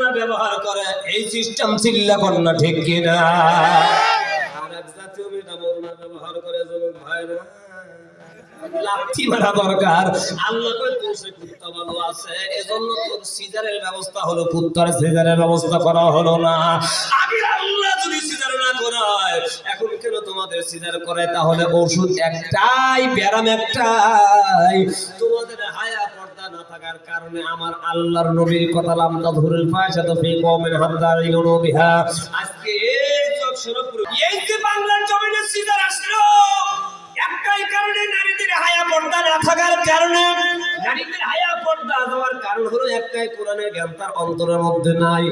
ওড়না ব্যবহার করে, এই সিস্টেম চিল্লা কন্যা ঠিক কিনা? আর এক জাতীয় ম্যাডাম ওড়না ব্যবহার করে, যুবক ভাইরা লাঠি মারা দরকার। আল্লাহ কই তোর সে কুত্তা ভালো আছে, এজন্য তোর সিজারের ব্যবস্থা হলো, কুত্তার সিজারের ব্যবস্থা করা হলো না। আগে আল্লাহ যদি সিজার না করায়, এখন কেন তোমাদের সিজার করে? তাহলে ওষুধ একটাই, ব্যারাম একটাই, তোমাদের হায়া পর্দা না থাকার কারণে। আমার আল্লাহর নবীর কথা লাম তাযহুরুল ফাহিশাতু ফী কওমিন হাত্তা ইউনু বিহা। আজকে এই জগৎসরপুর, এই যে বাংলার জমিনে সিজার আসলো, একটাই কারণে, নারীদের হায়া পর্দা না থাকার কারণে। নারীদের হায়া পর্দা যাওয়ার কারণ হলো একটাই, কোরআনের জ্ঞান তার অন্তরের মধ্যে নাই।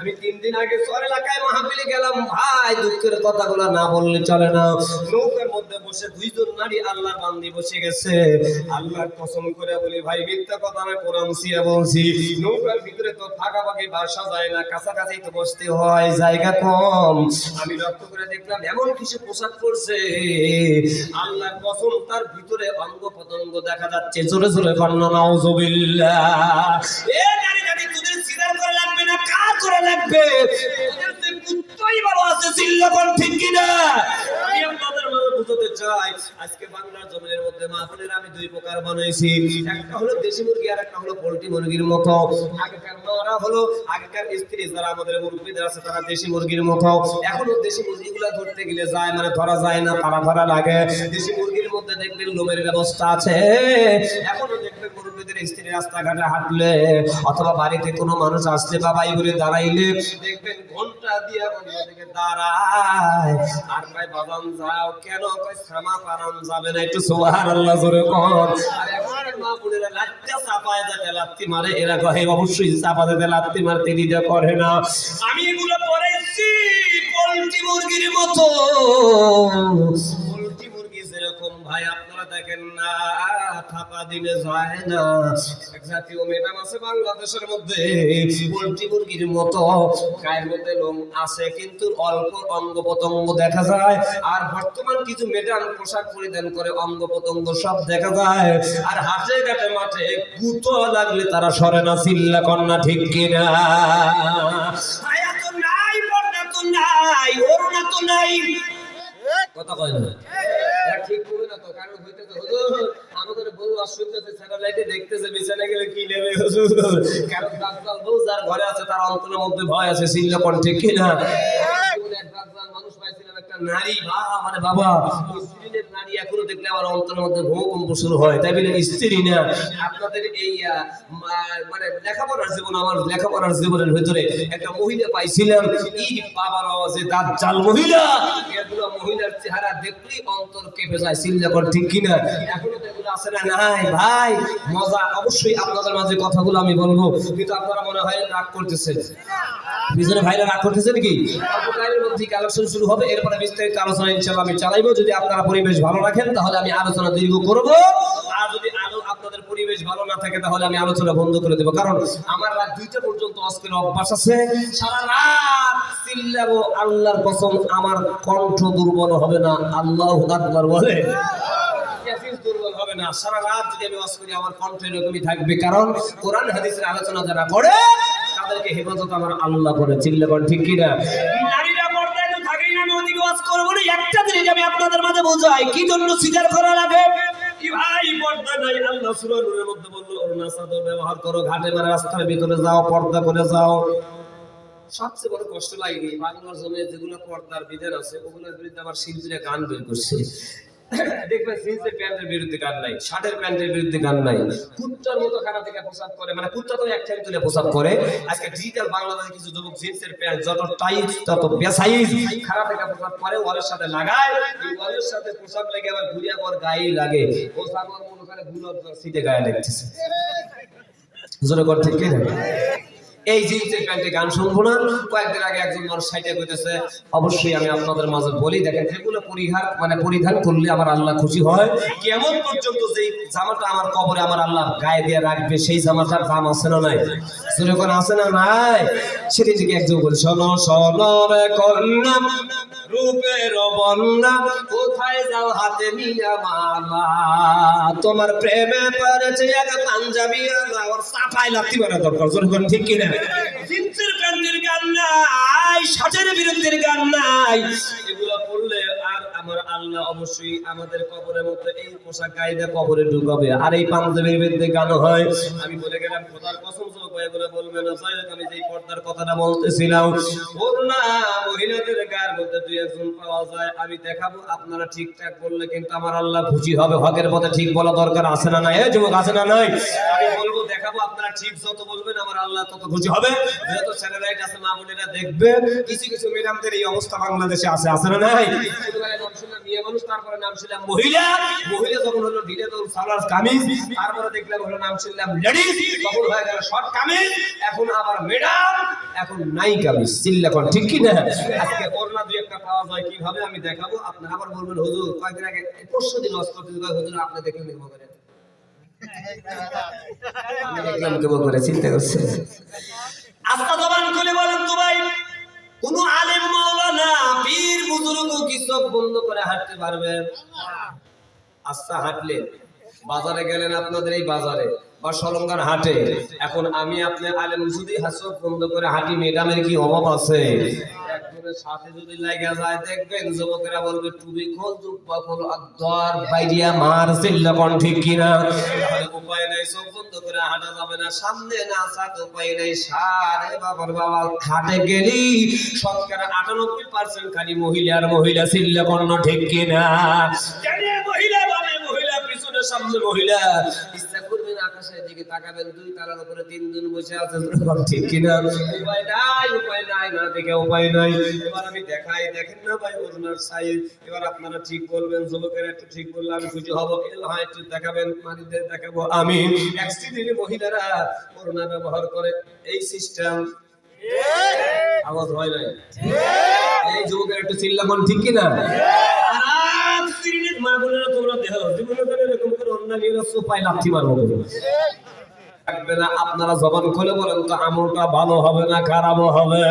আমি 3 দিন আগে শহর এলাকায় মাহফিলে গেলাম, ভাই দুঃখের কথাগুলো না বললে চলে না। নৌকার মধ্যে বসে 2 জন নারী আল্লাহর বান্দি বসে গেছে। আল্লাহর কসম করে বলি ভাই, মিথ্যা কথা আমি কোরআন ছিঁড়ে বলছি। নৌকার ভিতরে তো ফাঁকাফাঁকি বাসা যায় না, কাছাকাছি তো বসতে হয়, জায়গা কম। আমি লক্ষ্য করে দেখলাম এমন কিছু পোশাক পরছে, আল্লাহর কসম তার ভিতরে অঙ্গ পতঙ্গ দেখা যাচ্ছে। জোরে জোরে কন্যা নাউজুবিল্লাহ। এ নারী নারী তোদের সিজার করে লাগবে না, কাজ করে লাগবে, তোদের যে কুত্তাই ভালো আছে, চিল্লা কোন ঠিক কিনা? আমি আপনাদের মাঝে বুঝাতে চাই, আজকে বাংলার জমিনের মধ্যে মাহফিলের আমি 2 প্রকার বানাইছি। একটা হলো দেশি মুরগি, আর একটা হলো পোল্ট্রি মুরগির মতো। আগেকার মারা হলো, আগেকার স্ত্রী যারা আমাদের মুরব্বিদের আছে, তারা দেশি মুরগির মতো। এখনো দেশি মুরগিগুলা ধরতে গেলে যায়, মানে ধরা যায় না, পাড়া লাগে। দেশি মুরগির মধ্যে দেখবেন লোমের ব্যবস্থা আছে। এখনো দেখবেন মুরব্বিদের স্ত্রী রাস্তাঘাটে হাঁটলে অথবা বাড়িতে কোনো মানুষ আসলে বা বাইরে দাঁড়াইলে দেখবেন ঘন্টা দিয়ে অন্যদিকে দাঁড়ায় আর কয় বাবান যাও, কেন কয় সামা পারাম যাবে না, একটু সুবহানাল্লাহ জোরে কোন। আর এখন মা বোনেরা লাত্তি চাপায় যাতে লাত্তি মারে, এরা কয় অবশ্যই চাপা যাতে লাত্তি মারতে দিতে করে না। আমি এগুলো পড়েছি পোল্ট্রি মুরগির মতো। পোল্ট্রি মুরগি যেরকম ভাই আপনারা দেখেন না, থাপা দিলে যায় না। এক জাতীয় ম্যাডাম আছে বাংলাদেশের মধ্যে, পোল্ট্রি মুরগির মতো, গায়ের মধ্যে লোম আছে কিন্তু অল্প অঙ্গ প্রত্যঙ্গ দেখা যায়। আর বর্তমান কিছু ম্যাডাম পোশাক পরিধান করে, অঙ্গ প্রত্যঙ্গ সব দেখা যায়। আর হাটে ঘাটে মাঠে গুতো লাগলে তারা সরে না, চিল্লা কন্যা ঠিক কিনা? হায়া তো নাই, পর্দা তো নাই, ওড়না তো নাই, কথা কয় না ঠিক করবে না তো। কারণ হইতেছে হুজুর আমাদের বউ আসুতেছে, স্যাটেলাইটে দেখতেছে বিছানা গেলে কি নেবে হুজুর। কারণ দাজ্জাল বউ যার ঘরে আছে তার অন্তরের মধ্যে ভয় আছে, চিল্লা কোন ঠিক কিনা? এক দাজ্জাল মানুষ পাইছিলাম, একটা নারী, মানে বাবা স্ত্রীর নারী, এখনো দেখলে আমার অন্তরের মধ্যে ভূকম্প শুরু হয়। তাই বলে স্ত্রী না, আপনাদের এই মানে লেখাপড়ার জীবন, আমার লেখাপড়ার জীবনের ভিতরে একটা মহিলা পাইছিলাম, এই বাবার আওয়াজে দাজ্জাল মহিলা, এগুলো মহিলার চেহারা দেখলেই অন্তর কেঁপে যায়, চিল্লা কোন ঠিক কিনা? এখনো এগুলো আছে না নাই? ভাই মজা অবশ্যই আপনাদের মাঝে কথাগুলো আমি বলবো, কিন্তু আপনারা মনে হয় রাগ করতেছেন। পিছনে ভাইরা রাগ করতেছে নাকি? অল্পকালের মধ্যে কালেকশন শুরু হবে, এরপরে বিস্তারিত আলোচনা ইনশাআল্লাহ আমি চালাইবো। যদি আপনারা পরিবেশ ভালো রাখেন তাহলে আমি আলোচনা দীর্ঘ করব, আর যদি আপনাদের পরিবেশ ভালো না থাকে তাহলে আমি আলোচনা বন্ধ করে দেব। কারণ আমার রাত 2টা পর্যন্ত আজকের অভ্যাস আছে, সারা রাত চিল্লাবো। আল্লাহর কসম আমার কণ্ঠ দুর্বল হবে না, আল্লাহু আকবার বলে দুর্বল হবে না। সারা রাত যদি আমি ওয়াজ করি আমার কণ্ঠ এরকমই থাকবে, কারণ কোরআন হাদিসের আলোচনা যারা করে তাদেরকে হেফাজত আমার আল্লাহ করে, চিল্লা কোন ঠিক কিনা? নারীরা পর্দায় তো থাকেই না, আমি ওদিকে ওয়াজ করব না। একটা জিনিস আমি আপনাদের মাঝে বোঝাই, কি জন্য সিজার করা লাগে। কি ভাই পর্দা নাই, আল্লাহ সূরা নূরের মধ্যে বলল ওড়না চাদর ব্যবহার করো, ঘাটে মানে রাস্তার ভিতরে যাও, পর্দা করে যাও। সবচেয়ে বড় কষ্ট লাগে বাংলার জমিনে যেগুলো পর্দার বিধান আছে, ওগুলোর বিরুদ্ধে আবার শিল্পীরা গান বের করছে। দেখবেন জিন্সের প্যান্টের বিরুদ্ধে গান নাই, শার্টের প্যান্টের বিরুদ্ধে গান নাই, কুত্তার মতো খারাপ থেকে পোশাক করে, মানে কুত্তা তো এক টাইম তুলে পোশাক করে। আজকে ডিজিটাল বাংলাদেশে কিছু যুবক জিন্সের প্যান্ট যত টাইট তত বেসাইজ খারাপ থেকে পোশাক করে, ওয়ালের সাথে লাগায়, এই ওয়ালের সাথে পোশাক লেগে আবার ঘুরিয়া পর গায়ে লাগে, পোশাক মনে করে গুলো সিটে গায়ে লাগতেছে। জোরে কর ঠিক কিনা? এই জিন্সের প্যান্টে গান শুনবো না। কয়েকদিন আগে একজন মানুষ সাইটে কইতেছে, অবশ্যই আমি আপনাদের মাঝে বলি, দেখেন যেগুলো পরিধান করলে আমার আল্লাহ খুশি হয়, কেমন পর্যন্ত যে জামাটা আমার কবরে আমার আল্লাহ গায়ে দিয়ে রাখবে, সেই জামাটার দাম আছে না নাই? যেরকম আছে না নাই? সেটি থেকে একজন বলে, শোনো শোনো রে কন্যা, রূপের বন্যা, কোথায় যাও হাতে নিয়া মালা, তোমার প্রেমে পড়েছে এক পাঞ্জাবি, ওর সাফাই লাগতে পারে দরকার। যেরকম ঠিক কিনা? জিন্সের নাই, ষাটের বিরুদ্ধের গান নাই, এগুলো পড়লে আর আমার আল্লাহ অবশ্যই আমাদের কবরের মধ্যে এই পোশাক গায়ে কবরে ঢুকাবে। আর এই পাঞ্জাবির বিরুদ্ধে গান হয়, আমি বলে গেলাম খোদার কসম যুবক এগুলো বলবে না। যাই হোক, আমি যেই পর্দার কথাটা বলতেছিলাম, ওড়না মহিলাদের গায়ের মধ্যে দুই একজন পাওয়া যায়, আমি দেখাবো। আপনারা ঠিকঠাক বললে কিন্তু আমার আল্লাহ খুশি হবে। হকের পথে ঠিক বলা দরকার আছে না নাই? যুবক আছে না নাই? আমি বলবো, দেখাবো, আপনারা ঠিক যত বলবেন আমার আল্লাহ তত খুশি হবে। যেহেতু স্যাটেলাইট আছে, মা বোনেরা দেখবে। কিছু কিছু ম্যাডামদের এই অবস্থা বাংলাদেশে আছে, আছে না নাই? নাম শুনলাম মেয়ে মানুষ, তারপরে নাম শুনলাম মহিলা, মহিলা যখন হলো ঢিলে দৌড় সালোয়ার কামিজ, তারপরে দেখলাম হলো নাম শুনলাম লেডিস, তখন হয়ে গেল শর্ট কামিজ, এখন আবার ম্যাডাম, এখন নাই কামিজ। চিল্লা কোন ঠিক কি না? আজকে ওড়না দুই একটা পাওয়া যায় কিভাবে আমি দেখাবো। আপনারা আবার বলবেন হুজুর কয়েকদিন আগে পরশু দিন ওয়াজ করতে গিয়ে হুজুর আপনি দেখলেন কি করে, আমি দেখলাম কেমন করে চিন্তা করছে। আস্তা জবান খুলে বলেন তো ভাই, কোন আলেম মাওলানা পীর বুজুর্গ কি চোখ বন্ধ করে হাঁটতে পারবে? আচ্ছা, হাঁটলেন, বাজারে গেলেন, আপনাদের এই বাজারে বা সলঙ্গার হাটে, এখন আমি আপনি আলেম যদি চোখ বন্ধ করে হাঁটি, ম্যাডামের কি অভাব আছে? একজনের সাথে যদি লাগা যায়, দেখবেন যুবকেরা বলবে টুপি খোল, জুব্বা খোল, আদর বাইরিয়া মার, চিল্লা কোন ঠিক কিনা? উপায় নাই, চোখ বন্ধ করে হাঁটা যাবে না, সামনে না সাথে উপায় নাই। সারে বাবার বাবা, হাটে গেলি শতকরা 98% খালি মহিলার মহিলা, চিল্লা কোন ঠিক কিনা? মহিলা মানে মহিলা, পিছনে সামনে মহিলা। ইচ্ছা করবেন আকাশের দিকে তাকাবেন, দুই তালার উপরে তিনজন বসে আছে, ঠিক কিনা? উপায় নাই, উপায় নাই, না দেখে উপায় নাই। এবার আমি দেখাই, দেখেন না ভাই ওনার সাইজ। এবার আপনারা ঠিক বলবেন, যুবকেরা একটু ঠিক বললে আমি খুশি হব। হয় একটু দেখাবেন, মানিদের দেখাবো আমি। অ্যাক্সিডেন্টে মহিলারা ওড়না ব্যবহার করে, এই সিস্টেম। আওয়াজ হয় নাই? এই যুবকেরা একটু চিল্লাবেন, ঠিক কিনা? মা বোনেরা তোমরা দেখো, জীবনে এরকম করে অন্য নিয়ে সোপায় লাথি মারবো না। আপনারা জবান খুলে বলেন তো, আমলটা ভালো হবে না খারাপ হবে?